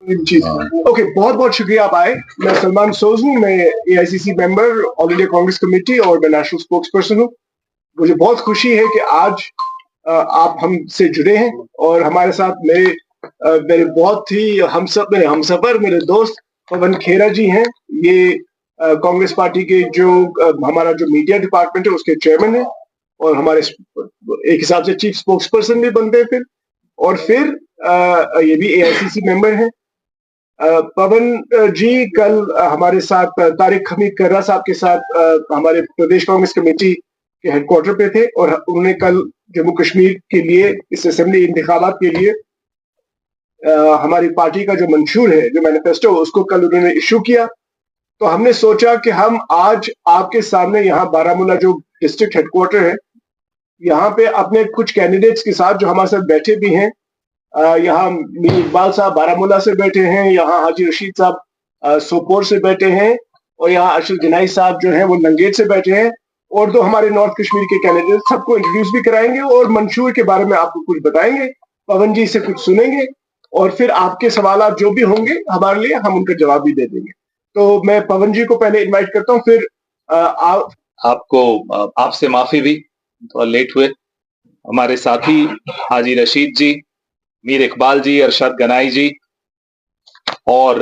जी okay, बहुत बहुत शुक्रिया आप आए। मैं सलमान सोज हूँ, मैं AICC member, all India Congress committee और मैं नेशनल स्पोक्स पर्सन हूँ। मुझे बहुत खुशी है कि आज आप हमसे जुड़े हैं और हमारे साथ मेरे बहुत ही मेरे हमसफर, मेरे दोस्त पवन खेरा जी हैं। ये कांग्रेस पार्टी के जो हमारा जो मीडिया डिपार्टमेंट है उसके चेयरमैन है और हमारे एक हिसाब से चीफ स्पोक्स पर्सन भी बनते हैं फिर। और फिर ये भी एआईसीसी मेंबर है। पवन जी कल हमारे साथ तारिक हमीद कर्रा साहब के साथ हमारे प्रदेश कांग्रेस कमेटी के हेडक्वार्टर पे थे और उन्होंने कल जम्मू कश्मीर के लिए इस असेंबली इंतखाबात के लिए हमारी पार्टी का जो मंशूर है, जो मैनिफेस्टो, उसको कल उन्होंने इशू किया। तो हमने सोचा कि हम आज आपके सामने यहाँ बारामूला जो डिस्ट्रिक्ट हेडक्वार्टर है, यहाँ पे अपने कुछ कैंडिडेट्स के साथ जो हमारे साथ बैठे भी हैं, यहाँ मीर इकबाल साहब बारामूला से बैठे हैं, यहाँ हाजी रशीद साहब सोपोर से बैठे हैं और यहाँ अशरफ जनाई साहब जो हैं वो नंगेट से बैठे हैं और दो हमारे नॉर्थ कश्मीर के कैंडिडेट, सबको इंट्रोड्यूस भी कराएंगे और मंशूर के बारे में आपको कुछ बताएंगे। पवन जी से कुछ सुनेंगे और फिर आपके सवाल जो भी होंगे हमारे लिए, हम उनका जवाब भी दे देंगे। तो मैं पवन जी को पहले इन्वाइट करता हूँ, फिर आपसे माफी भी, तो लेट हुए। हमारे साथी हाजी रशीद जी, मीर इकबाल जी, अरशद गनाई जी और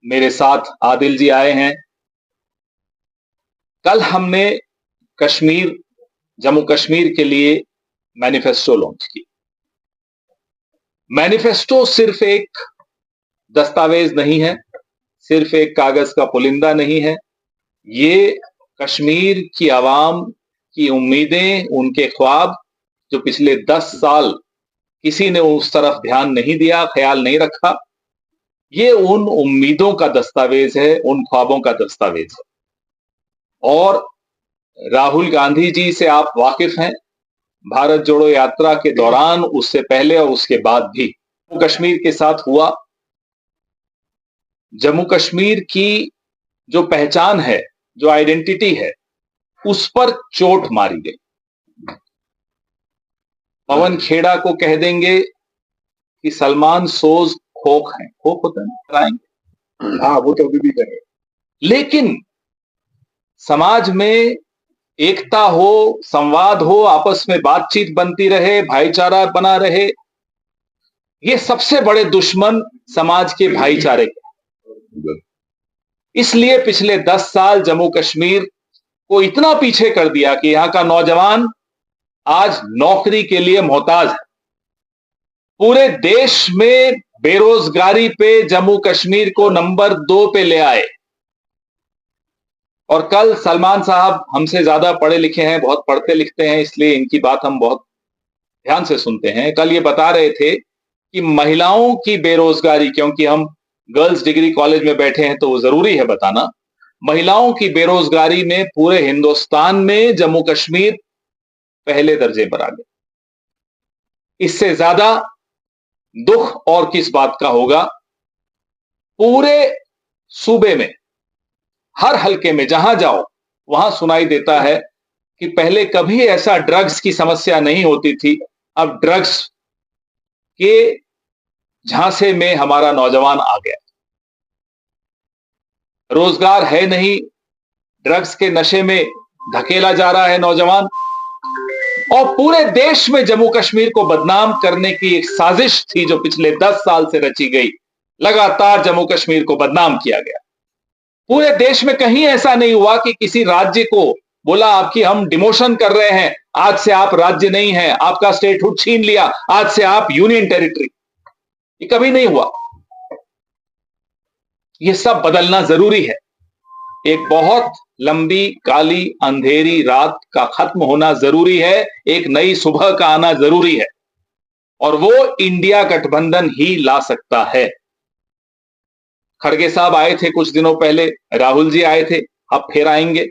मेरे साथ आदिल जी आए हैं। कल हमने जम्मू कश्मीर के लिए मैनिफेस्टो लॉन्च की। मैनिफेस्टो सिर्फ एक दस्तावेज नहीं है, सिर्फ एक कागज का पुलिंदा नहीं है। ये कश्मीर की आवाम की उम्मीदें, उनके ख्वाब, जो पिछले 10 साल किसी ने उस तरफ ध्यान नहीं दिया, ख्याल नहीं रखा, ये उन उम्मीदों का दस्तावेज है, उन ख्वाबों का दस्तावेज है। और राहुल गांधी जी से आप वाकिफ हैं, भारत जोड़ो यात्रा के दौरान, उससे पहले और उसके बाद भी जम्मू कश्मीर के साथ हुआ। जम्मू कश्मीर की जो पहचान है, जो आइडेंटिटी है, उस पर चोट मारी गई। पवन खेड़ा को कह देंगे कि सलमान सोज खोख हैं, खोख होता है ना, हाँ वो तो अभी भी करें। लेकिन समाज में एकता हो, संवाद हो, आपस में बातचीत बनती रहे, भाईचारा बना रहे, ये सबसे बड़े दुश्मन समाज के भाईचारे के। इसलिए पिछले 10 साल जम्मू कश्मीर को इतना पीछे कर दिया कि यहां का नौजवान आज नौकरी के लिए मोहताज है। पूरे देश में बेरोजगारी पे जम्मू कश्मीर को नंबर 2 पे ले आए। और कल सलमान साहब हमसे ज्यादा पढ़े लिखे हैं, बहुत पढ़ते लिखते हैं, इसलिए इनकी बात हम बहुत ध्यान से सुनते हैं। कल ये बता रहे थे कि महिलाओं की बेरोजगारी, क्योंकि हम गर्ल्स डिग्री कॉलेज में बैठे हैं तो वो जरूरी है बताना, महिलाओं की बेरोजगारी में पूरे हिंदुस्तान में जम्मू कश्मीर पहले दर्जे पर आ गए। इससे ज्यादा दुख और किस बात का होगा। पूरे सूबे में, हर हलके में जहां जाओ वहां सुनाई देता है कि पहले कभी ऐसा ड्रग्स की समस्या नहीं होती थी, अब ड्रग्स के झांसे में हमारा नौजवान आ गया। रोजगार है नहीं, ड्रग्स के नशे में धकेला जा रहा है नौजवान। और पूरे देश में जम्मू कश्मीर को बदनाम करने की एक साजिश थी जो पिछले 10 साल से रची गई। लगातार जम्मू कश्मीर को बदनाम किया गया। पूरे देश में कहीं ऐसा नहीं हुआ कि किसी राज्य को बोला आपकी हम डिमोशन कर रहे हैं, आज से आप राज्य नहीं हैं, आपका स्टेटहुड छीन लिया, आज से आप यूनियन टेरिटरी। ये कभी नहीं हुआ। ये सब बदलना जरूरी है। एक बहुत लंबी काली अंधेरी रात का खत्म होना जरूरी है, एक नई सुबह का आना जरूरी है, और वो इंडिया गठबंधन ही ला सकता है। खड़गे साहब आए थे कुछ दिनों पहले, राहुल जी आए थे, अब फिर आएंगे।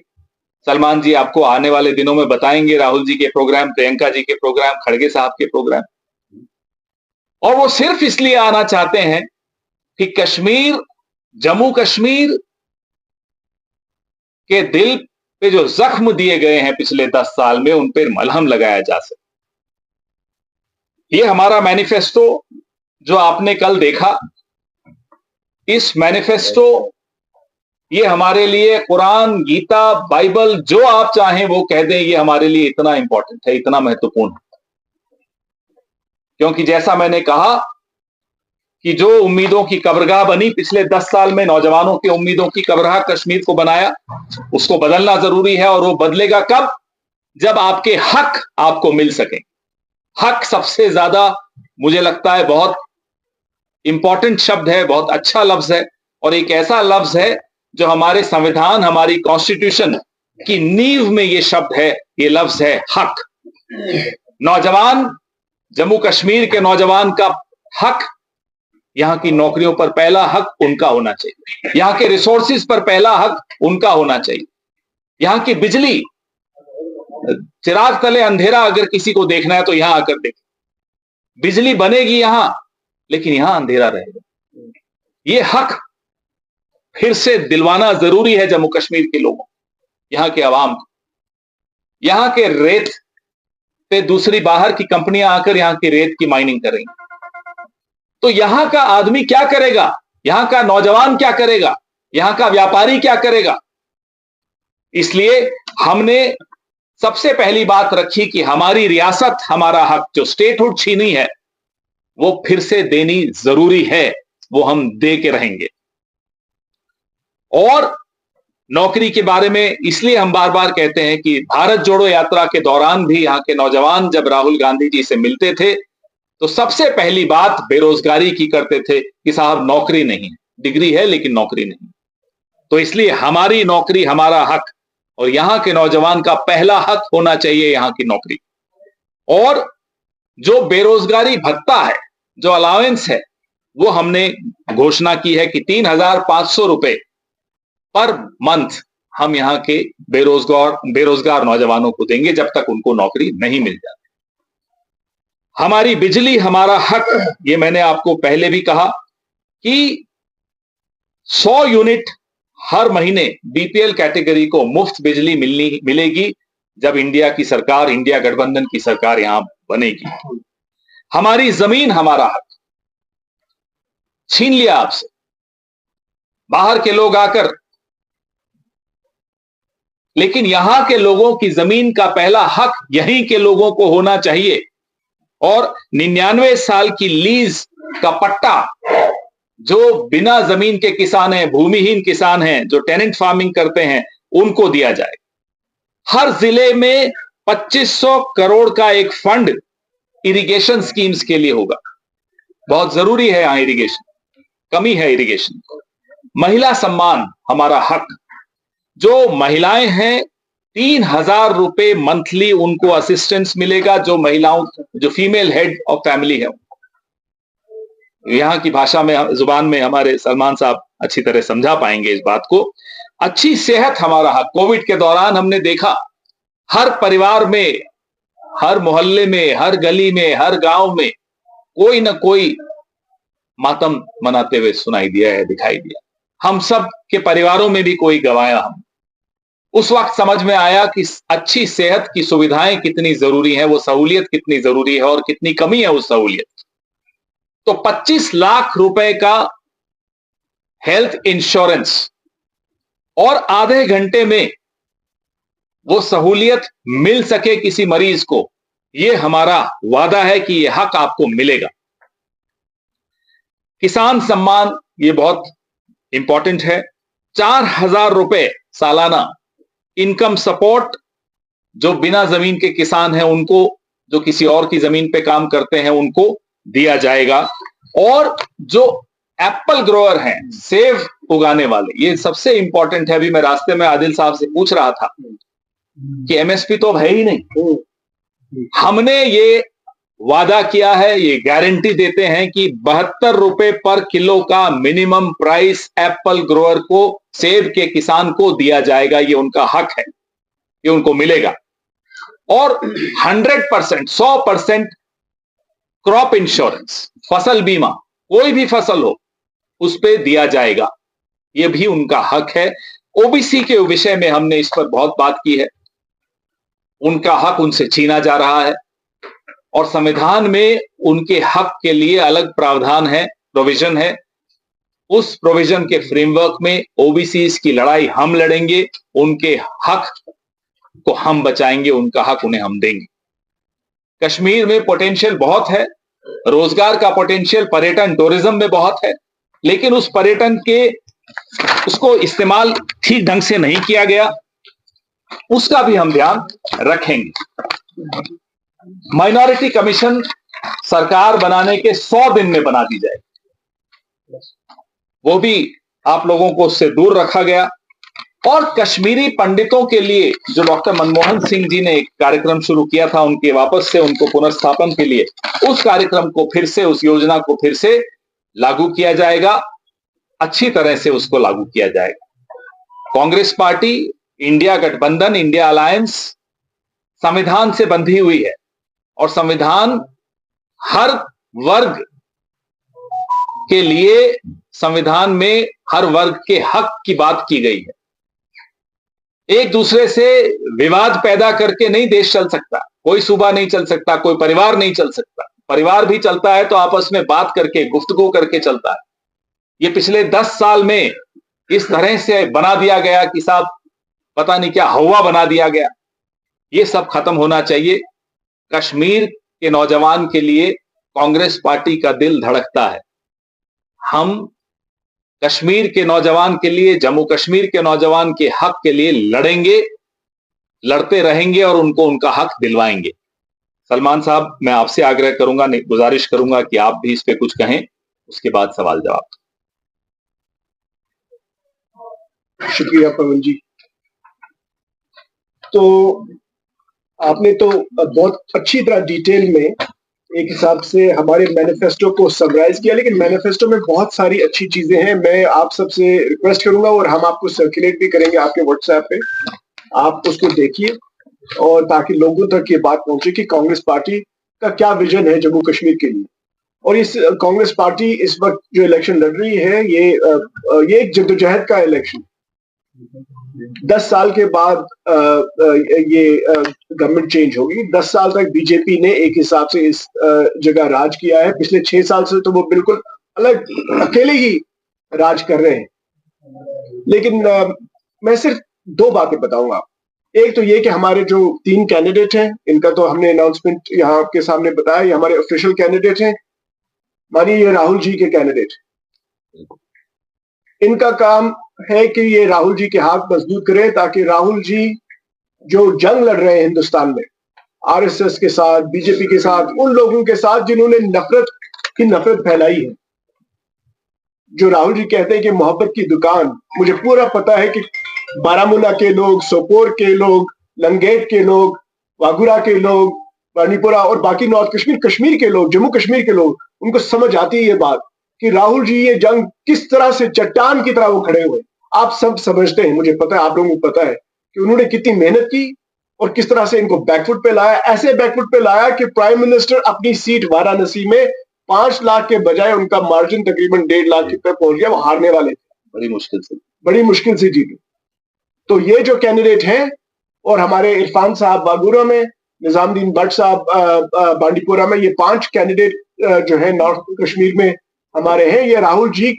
सलमान जी आपको आने वाले दिनों में बताएंगे राहुल जी के प्रोग्राम, प्रियंका जी के प्रोग्राम, खड़गे साहब के प्रोग्राम। और वो सिर्फ इसलिए आना चाहते हैं कि जम्मू कश्मीर के दिल पे जो जख्म दिए गए हैं पिछले 10 साल में, उन पर मलहम लगाया जा सके। ये हमारा मैनिफेस्टो जो आपने कल देखा, इस मैनिफेस्टो, ये हमारे लिए कुरान, गीता, बाइबल, जो आप चाहें वो कह दें, ये हमारे लिए इतना इंपॉर्टेंट है, इतना महत्वपूर्ण है। क्योंकि जैसा मैंने कहा कि जो उम्मीदों की कब्रगाह बनी पिछले 10 साल में, नौजवानों की उम्मीदों की कब्रगाह कश्मीर को बनाया, उसको बदलना जरूरी है। और वो बदलेगा कब? जब आपके हक आपको मिल सके। हक सबसे ज्यादा मुझे लगता है बहुत इंपॉर्टेंट शब्द है, बहुत अच्छा लफ्ज है, और एक ऐसा लफ्ज है जो हमारे संविधान, हमारी कॉन्स्टिट्यूशन की नींव में ये शब्द है, ये लफ्ज है हक। नौजवान, जम्मू कश्मीर के नौजवान का हक, यहां की नौकरियों पर पहला हक उनका होना चाहिए, यहां के रिसोर्सेज पर पहला हक उनका होना चाहिए, यहां की बिजली, चिराग तले अंधेरा अगर किसी को देखना है तो यहां आकर देखें। बिजली बनेगी यहां, लेकिन यहां अंधेरा रहेगा। ये हक फिर से दिलवाना जरूरी है जम्मू कश्मीर के लोगों, यहां के अवाम को। यहां के रेत पे दूसरी बाहर की कंपनियां आकर यहां की रेत की माइनिंग करेंगी, तो यहां का आदमी क्या करेगा? यहां का नौजवान क्या करेगा? यहां का व्यापारी क्या करेगा? इसलिए हमने सबसे पहली बात रखी कि हमारी रियासत, हमारा हक, जो स्टेटहुड छीनी है, वो फिर से देनी जरूरी है, वो हम दे के रहेंगे। और नौकरी के बारे में इसलिए हम बार बार कहते हैं कि भारत जोड़ो यात्रा के दौरान भी यहां के नौजवान जब राहुल गांधी जी से मिलते थे तो सबसे पहली बात बेरोजगारी की करते थे कि साहब नौकरी नहीं है, डिग्री है लेकिन नौकरी नहीं। तो इसलिए हमारी नौकरी हमारा हक, और यहां के नौजवान का पहला हक होना चाहिए यहां की नौकरी। और जो बेरोजगारी भत्ता है, जो अलावेंस है, वो हमने घोषणा की है कि 3,500 रुपए पर मंथ हम यहां के बेरोजगार नौजवानों को देंगे जब तक उनको नौकरी नहीं मिल जाती। हमारी बिजली हमारा हक, ये मैंने आपको पहले भी कहा कि 100 यूनिट हर महीने बीपीएल कैटेगरी को मुफ्त बिजली मिलेगी जब इंडिया की सरकार, इंडिया गठबंधन की सरकार यहां बनेगी। हमारी जमीन हमारा हक छीन लिया आपसे, बाहर के लोग आकर, लेकिन यहां के लोगों की जमीन का पहला हक यहीं के लोगों को होना चाहिए। और 99 साल की लीज का पट्टा जो बिना जमीन के किसान हैं, भूमिहीन किसान हैं, जो टेनेंट फार्मिंग करते हैं, उनको दिया जाए। हर जिले में 2500 करोड़ का एक फंड इरिगेशन स्कीम्स के लिए होगा, बहुत जरूरी है यहां इरिगेशन, कमी है इरिगेशन। महिला सम्मान हमारा हक, जो महिलाएं हैं 3,000 रुपए मंथली उनको असिस्टेंस मिलेगा, जो महिलाओं, जो फीमेल हेड ऑफ फैमिली है। यहां की भाषा में, जुबान में हमारे सलमान साहब अच्छी तरह समझा पाएंगे इस बात को। अच्छी सेहत हमारा हक, कोविड के दौरान हमने देखा हर परिवार में, हर मोहल्ले में, हर गली में, हर गांव में कोई ना कोई मातम मनाते हुए सुनाई दिया है, दिखाई दिया। हम सब के परिवारों में भी कोई गवाया। हम उस वक्त समझ में आया कि अच्छी सेहत की सुविधाएं कितनी जरूरी हैं, वो सहूलियत कितनी जरूरी है और कितनी कमी है उस सहूलियत। तो 25 लाख रुपए का हेल्थ इंश्योरेंस और आधे घंटे में वो सहूलियत मिल सके किसी मरीज को, ये हमारा वादा है कि ये हक आपको मिलेगा। किसान सम्मान, ये बहुत इंपॉर्टेंट है। 4,000 रुपए सालाना इनकम सपोर्ट जो बिना जमीन के किसान हैं उनको, जो किसी और की जमीन पे काम करते हैं, उनको दिया जाएगा। और जो एप्पल ग्रोअर हैं, सेब उगाने वाले, ये सबसे इंपॉर्टेंट है। अभी मैं रास्ते में आदिल साहब से पूछ रहा था कि एमएसपी तो अब है ही नहीं। हमने ये वादा किया है, ये गारंटी देते हैं कि 72 रुपए पर किलो का मिनिमम प्राइस एप्पल ग्रोअर को, सेब के किसान को दिया जाएगा। ये उनका हक है, ये उनको मिलेगा। और 100%, 100% क्रॉप इंश्योरेंस, फसल बीमा, कोई भी फसल हो उस पे दिया जाएगा, ये भी उनका हक है। ओबीसी के विषय में हमने इस पर बहुत बात की है, उनका हक उनसे छीना जा रहा है और संविधान में उनके हक के लिए अलग प्रावधान है, प्रोविजन है। उस प्रोविजन के फ्रेमवर्क में ओबीसीज की लड़ाई हम लड़ेंगे, उनके हक को हम बचाएंगे, उनका हक उन्हें हम देंगे। कश्मीर में पोटेंशियल बहुत है, रोजगार का पोटेंशियल पर्यटन टूरिज्म में बहुत है, लेकिन उस पर्यटन के उसको इस्तेमाल ठीक ढंग से नहीं किया गया, उसका भी हम ध्यान रखेंगे। माइनॉरिटी कमीशन सरकार बनाने के 100 दिन में बना दी जाए, वो भी आप लोगों को उससे दूर रखा गया। और कश्मीरी पंडितों के लिए जो डॉक्टर मनमोहन सिंह जी ने एक कार्यक्रम शुरू किया था, उनके वापस से उनको पुनर्स्थापन के लिए, उस कार्यक्रम को फिर से, उस योजना को फिर से लागू किया जाएगा, अच्छी तरह से उसको लागू किया जाएगा। कांग्रेस पार्टी, इंडिया गठबंधन, इंडिया अलायंस संविधान से बंधी हुई है और संविधान हर वर्ग के लिए, संविधान में हर वर्ग के हक की बात की गई है। एक दूसरे से विवाद पैदा करके नहीं देश चल सकता, कोई सूबा नहीं चल सकता, कोई परिवार नहीं चल सकता। परिवार भी चलता है तो आपस में बात करके, गुफ्तगू करके चलता है। ये पिछले 10 साल में इस तरह से बना दिया गया कि साहब पता नहीं क्या हवा बना दिया गया, ये सब खत्म होना चाहिए। कश्मीर के नौजवान के लिए कांग्रेस पार्टी का दिल धड़कता है। हम कश्मीर के नौजवान के लिए, जम्मू कश्मीर के नौजवान के हक के लिए लड़ेंगे, लड़ते रहेंगे और उनको उनका हक दिलवाएंगे। सलमान साहब, मैं आपसे आग्रह करूंगा, गुजारिश करूंगा कि आप भी इस पे कुछ कहें, उसके बाद सवाल जवाब। शुक्रिया पवन जी। तो आपने तो बहुत अच्छी तरह डिटेल में एक हिसाब से हमारे मैनिफेस्टो को समराइज किया, लेकिन मैनिफेस्टो में बहुत सारी अच्छी चीजें हैं। मैं आप सबसे रिक्वेस्ट करूंगा और हम आपको सर्कुलेट भी करेंगे आपके व्हाट्सएप पे, आप उसको देखिए और ताकि लोगों तक ये बात पहुंचे कि कांग्रेस पार्टी का क्या विजन है जम्मू कश्मीर के लिए। और इस कांग्रेस पार्टी इस वक्त जो इलेक्शन लड़ रही है, ये एक जद्दोजहद का इलेक्शन। 10 साल के बाद ये गवर्नमेंट चेंज होगी। 10 साल तक बीजेपी ने एक हिसाब से इस जगह राज किया है। पिछले 6 साल से तो वो बिल्कुल अलग, अकेले ही राज कर रहे हैं। लेकिन मैं सिर्फ 2 बातें बताऊंगा। एक तो ये कि हमारे जो 3 कैंडिडेट हैं, इनका तो हमने अनाउंसमेंट यहाँ आपके सामने बताया, ये हमारे ऑफिशियल कैंडिडेट हैं। मानिए ये राहुल जी के कैंडिडेट, इनका काम है कि ये राहुल जी के हाथ मजबूत करें, ताकि राहुल जी जो जंग लड़ रहे हैं हिंदुस्तान में आरएसएस के साथ, बीजेपी के साथ, उन लोगों के साथ जिन्होंने नफरत फैलाई है। जो राहुल जी कहते हैं कि मोहब्बत की दुकान, मुझे पूरा पता है कि बारामूला के लोग, सोपोर के लोग, लंगेट के लोग, वागुरा के लोग, बानीपुरा और बाकी नॉर्थ कश्मीर के लोग, जम्मू कश्मीर के लोग, उनको समझ आती है ये बात कि राहुल जी ये जंग किस तरह से चट्टान की तरह वो खड़े हुए। आप सब समझते हैं, मुझे पता है, आप लोगों को पता है कि उन्होंने कितनी मेहनत की और किस तरह से इनको बैकफुट पे लाया। ऐसे बैकफुट पे लाया कि प्राइम मिनिस्टर अपनी सीट वाराणसी में 5 लाख के बजाय उनका मार्जिन तकरीबन 1.5 लाख पे पहुंच गया। वो हारने वाले थे, बड़ी मुश्किल से जीते। तो ये जो कैंडिडेट हैं, और हमारे इरफान साहब बागुरा में, निजामुद्दीन भट्ट साहब बांडीपुरा में, ये 5 कैंडिडेट जो है नॉर्थ कश्मीर में हमारे हैं, ये राहुल जी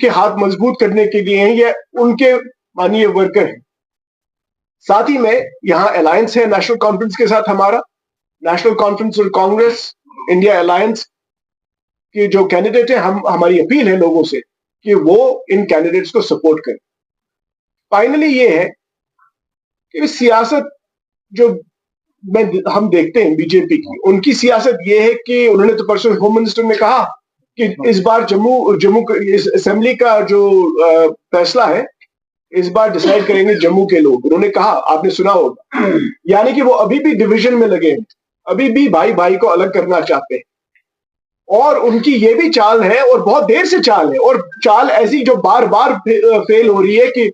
के हाथ मजबूत करने के लिए हैं, ये उनके माननीय वर्कर हैं। साथ ही में यहाँ अलायंस है नेशनल कॉन्फ्रेंस के साथ, हमारा नेशनल कॉन्फ्रेंस और कांग्रेस इंडिया अलायंस के जो कैंडिडेट है, हमारी अपील है लोगों से कि वो इन कैंडिडेट्स को सपोर्ट करें। फाइनली ये है कि सियासत जो हम देखते हैं बीजेपी की, उनकी सियासत ये है कि उन्होंने तो परसों होम मिनिस्टर ने कहा कि इस बार जम्मू असेंबली का जो फैसला है, इस बार डिसाइड करेंगे जम्मू के लोग। उन्होंने कहा, आपने सुना होगा, यानी कि वो अभी भी डिवीजन में लगे हैं, अभी भी भाई भाई को अलग करना चाहते हैं। और उनकी ये भी चाल है, और बहुत देर से चाल है, और चाल ऐसी जो बार बार फेल हो रही है कि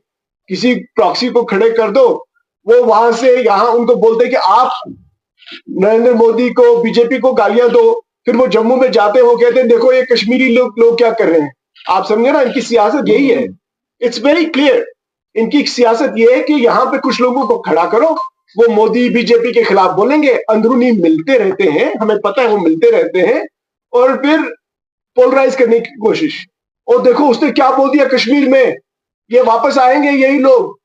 किसी प्रॉक्सी को खड़े कर दो, वो वहां से यहाँ उनको बोलते कि आप नरेंद्र मोदी को, बीजेपी को गालियां दो, फिर वो जम्मू में जाते हो कहते हैं देखो ये कश्मीरी लोग क्या कर रहे हैं। आप समझे ना, इनकी सियासत यही है। इट्स वेरी क्लियर, इनकी सियासत ये है कि यहाँ पे कुछ लोगों को खड़ा करो, वो मोदी बीजेपी के खिलाफ बोलेंगे, अंदरूनी मिलते रहते हैं, हमें पता है वो मिलते रहते हैं, और फिर पोलराइज करने की कोशिश। और देखो उसने क्या बोल दिया कश्मीर में, ये वापस आएंगे यही लोग,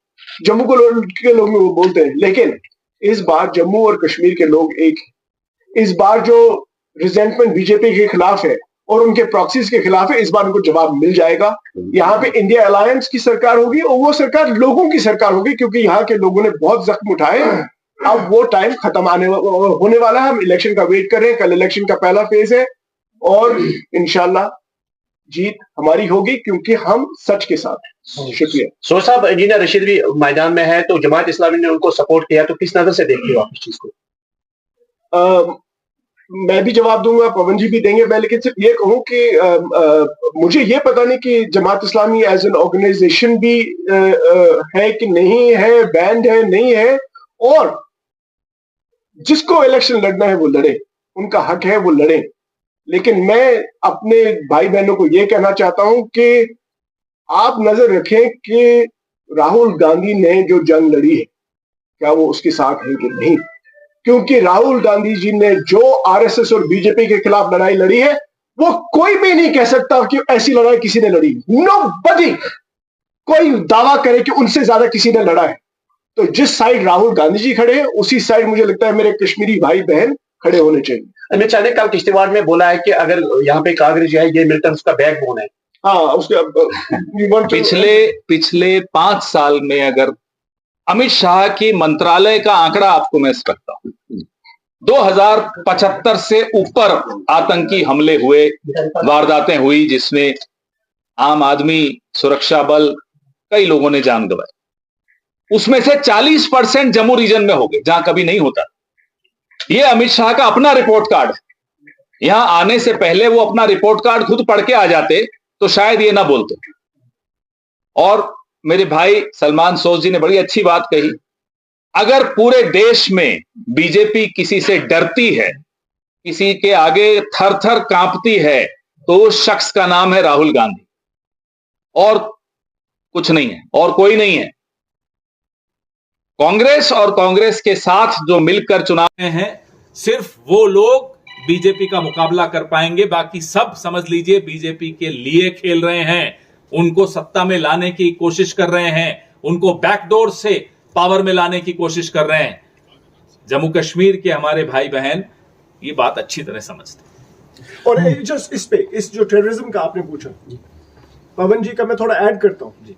जम्मू के लोग वो बोलते हैं। लेकिन इस बार जम्मू और कश्मीर के लोग एक, इस बार जो रिजेंटमेंट बीजेपी के खिलाफ है और उनके प्रॉक्सीज के खिलाफ है, इस बार उनको जवाब मिल जाएगा। यहाँ पे इंडिया अलायंस की सरकार होगी और वो सरकार लोगों की सरकार होगी, क्योंकि यहाँ के लोगों ने बहुत जख्म उठाए। अब वो टाइम खत्म होने वाला है। हम इलेक्शन का वेट कर रहे हैं, कल इलेक्शन का पहला फेज है और इंशाल्लाह जीत हमारी होगी, क्योंकि हम सच के साथ हैं। शुक्रिया। सो साहब, इंजीनियर रशीद भी मैदान में है, तो जमात इस्लामी ने उनको सपोर्ट किया, तो किस नजर से देखते हो आप इस चीज को? मैं भी जवाब दूंगा, पवन जी भी देंगे। मैं लेकिन सिर्फ ये कहूं कि मुझे ये पता नहीं कि Jamaat Islami as an organisation भी है कि नहीं है, बैंड है नहीं है, और जिसको इलेक्शन लड़ना है वो लड़े, उनका हक है वो लड़े। लेकिन मैं अपने भाई बहनों को ये कहना चाहता हूं कि आप नजर रखें कि राहुल गांधी ने जो जंग लड़ी है क्या वो उसके साथ है कि नहीं, क्योंकि राहुल गांधी जी ने जो आरएसएस और बीजेपी के खिलाफ लड़ाई लड़ी है वो कोई भी नहीं कह सकता कि ऐसी लड़ाई किसी ने लड़ी। नोबडी कोई दावा करे कि उनसे ज्यादा किसी ने लड़ा है। तो जिस साइड राहुल गांधी जी खड़े हैं उसी साइड मुझे लगता है मेरे कश्मीरी भाई बहन खड़े होने चाहिए। अमित शाह ने कल किश्तवाड़ में बोला है कि अगर यहाँ पे कांग्रेस जो है ये मिलिटेंट्स का बैकबोन है। हाँ, उसके पिछले 5 साल में अगर अमित शाह की मंत्रालय का आंकड़ा आपको मैं रखता हूं, 2075 से ऊपर आतंकी हमले हुए, वारदातें हुई, जिसमें आम आदमी, सुरक्षा बल, कई लोगों ने जान गंवाई। उसमें से 40% जम्मू रीजन में हो गए, जहां कभी नहीं होता। ये अमित शाह का अपना रिपोर्ट कार्ड है। यहां आने से पहले वो अपना रिपोर्ट कार्ड खुद पढ़ के आ जाते तो शायद ये ना बोलते। और मेरे भाई सलमान सोज जी ने बड़ी अच्छी बात कही, अगर पूरे देश में बीजेपी किसी से डरती है, किसी के आगे थर थर कांपती है, तो उस शख्स का नाम है राहुल गांधी, और कुछ नहीं है, और कोई नहीं है। कांग्रेस और कांग्रेस के साथ जो मिलकर चुनाव हैं, सिर्फ वो लोग बीजेपी का मुकाबला कर पाएंगे। बाकी सब समझ लीजिए बीजेपी के लिए खेल रहे हैं, उनको सत्ता में लाने की कोशिश कर रहे हैं, उनको बैकडोर से पावर में लाने की कोशिश कर रहे हैं। जम्मू कश्मीर के हमारे भाई बहन ये बात अच्छी तरह समझते हैं। और इस जो टेररिज्म का आपने पूछा, पवन जी का मैं थोड़ा ऐड करता हूं।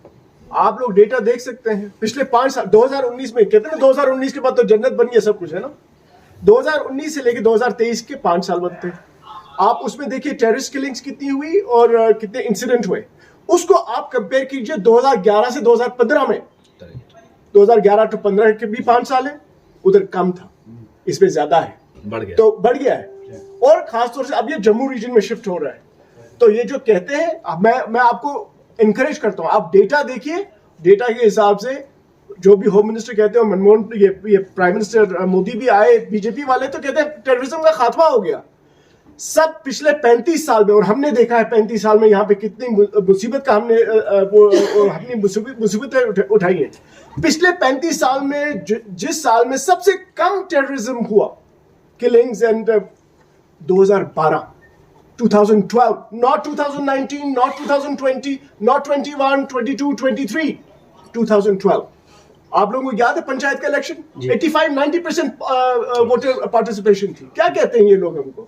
आप लोग डेटा देख सकते हैं, पिछले 5 साल, 2019 में, कहते हैं ना 2019 के बाद तो जन्नत बन गया, सब कुछ है ना। 2019 से लेकर 2023 के 5 साल बनते हैं। आप उसमें देखिए टेररिस्ट किलिंग्स कितनी हुई और कितने इंसिडेंट हुए, उसको आप कंपेयर कीजिए 2011 से 2015 में। 2011 to 15 के भी 5 साल है, उधर कम था, इसमें ज्यादा है, बढ़ गया, तो बढ़ गया है। और खासतौर से अब ये जम्मू रीजन में शिफ्ट हो रहा है। तो ये जो कहते हैं, मैं आपको इनकरेज करता हूं, आप डेटा देखिए, डेटा के हिसाब से जो भी होम मिनिस्टर कहते हैं, मनमोहन, ये प्राइम मिनिस्टर मोदी भी आए, बीजेपी वाले तो कहते हैं टेररिज्म का खात्मा हो गया। सब पिछले 35 साल में, और हमने देखा है 35 साल में यहाँ पे कितनी मुसीबत का हमने अपनी मुसीबतें उठाई हैं। पिछले 35 साल में जिस साल में सबसे कम टेररिज्म हुआ, killings, and 2012, 2012, not 2019, not 2020, not 21, 22, 23, 2012। आप लोगों को याद है पंचायत का इलेक्शन, 85-90% वोटर पार्टिसिपेशन थी। क्या कहते हैं ये लोग हमको?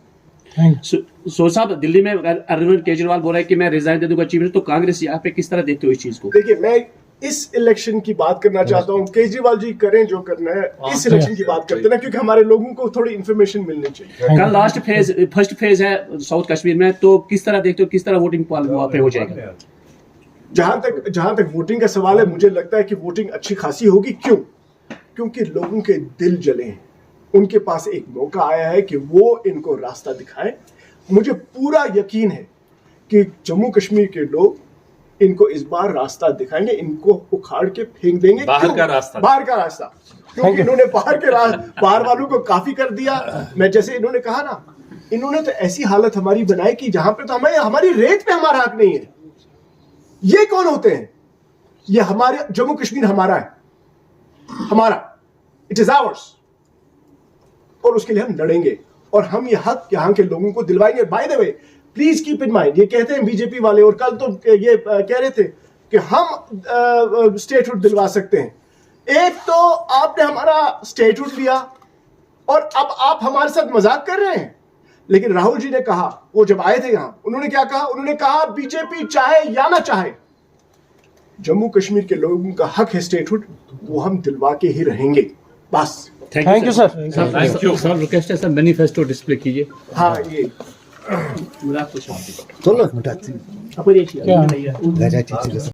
सो साहब, दिल्ली में अरविंद केजरीवाल बोल रहा है कि मैं रिजाइन दे दूंगा चीफ मिनिस्टर, तो कांग्रेस यहाँ पे किस तरह देखते हो इस चीज को? देखिए, मैं इस इलेक्शन की बात करना चाहता हूँ। केजरीवाल जी करें जो करना है, इस इलेक्शन की बात करते ना, क्योंकि हमारे लोगों को थोड़ी इन्फॉर्मेशन मिलनी चाहिए। कल लास्ट फेज, फर्स्ट फेज है साउथ कश्मीर में, तो किस तरह देखते हो, किस तरह वोटिंग वहां पे हो जाएगा? जहां तक वोटिंग का सवाल है, मुझे लगता है कि वोटिंग अच्छी खासी होगी। क्यों? क्योंकि लोगों के दिल जले हैं, उनके पास एक मौका आया है कि वो इनको रास्ता दिखाए। मुझे पूरा यकीन है कि जम्मू कश्मीर के लोग इनको इस बार रास्ता दिखाएंगे, इनको उखाड़ के फेंक देंगे बाहर का रास्ता, क्योंकि इन्होंने बाहर वालों को काफी कर दिया। मैं जैसे इन्होंने कहा ना, इन्होंने तो ऐसी हालत हमारी बनाई कि जहां पे तो हमारी रेत पे हमारा हक नहीं है। ये कौन होते हैं? ये हमारे जम्मू कश्मीर हमारा है, हमारा, इट इज आवर्स, और उसके लिए हम लड़ेंगे और हम ये हक यहां के लोगों को दिलवाएंगे। By the way, please keep in mind, ये कहते हैं बीजेपी वाले, और कल तो ये कह रहे थे कि हम स्टेटहुड दिलवा सकते हैं। एक तो आपने हमारा स्टेटहुड लिया और अब आप हमारे साथ मजाक कर रहे हैं। लेकिन राहुल जी ने कहा, वो जब आए थे यहां, उन्होंने क्या कहा? उन्होंने कहा बीजेपी चाहे या ना चाहे, जम्मू कश्मीर के लोगों का हक है स्टेटहुड, वो हम दिलवा के ही रहेंगे, बस। Thank you sir. Sir request है सर, मैनिफेस्टो डिस्प्ले कीजिए। हाँ, ये आपको देखिए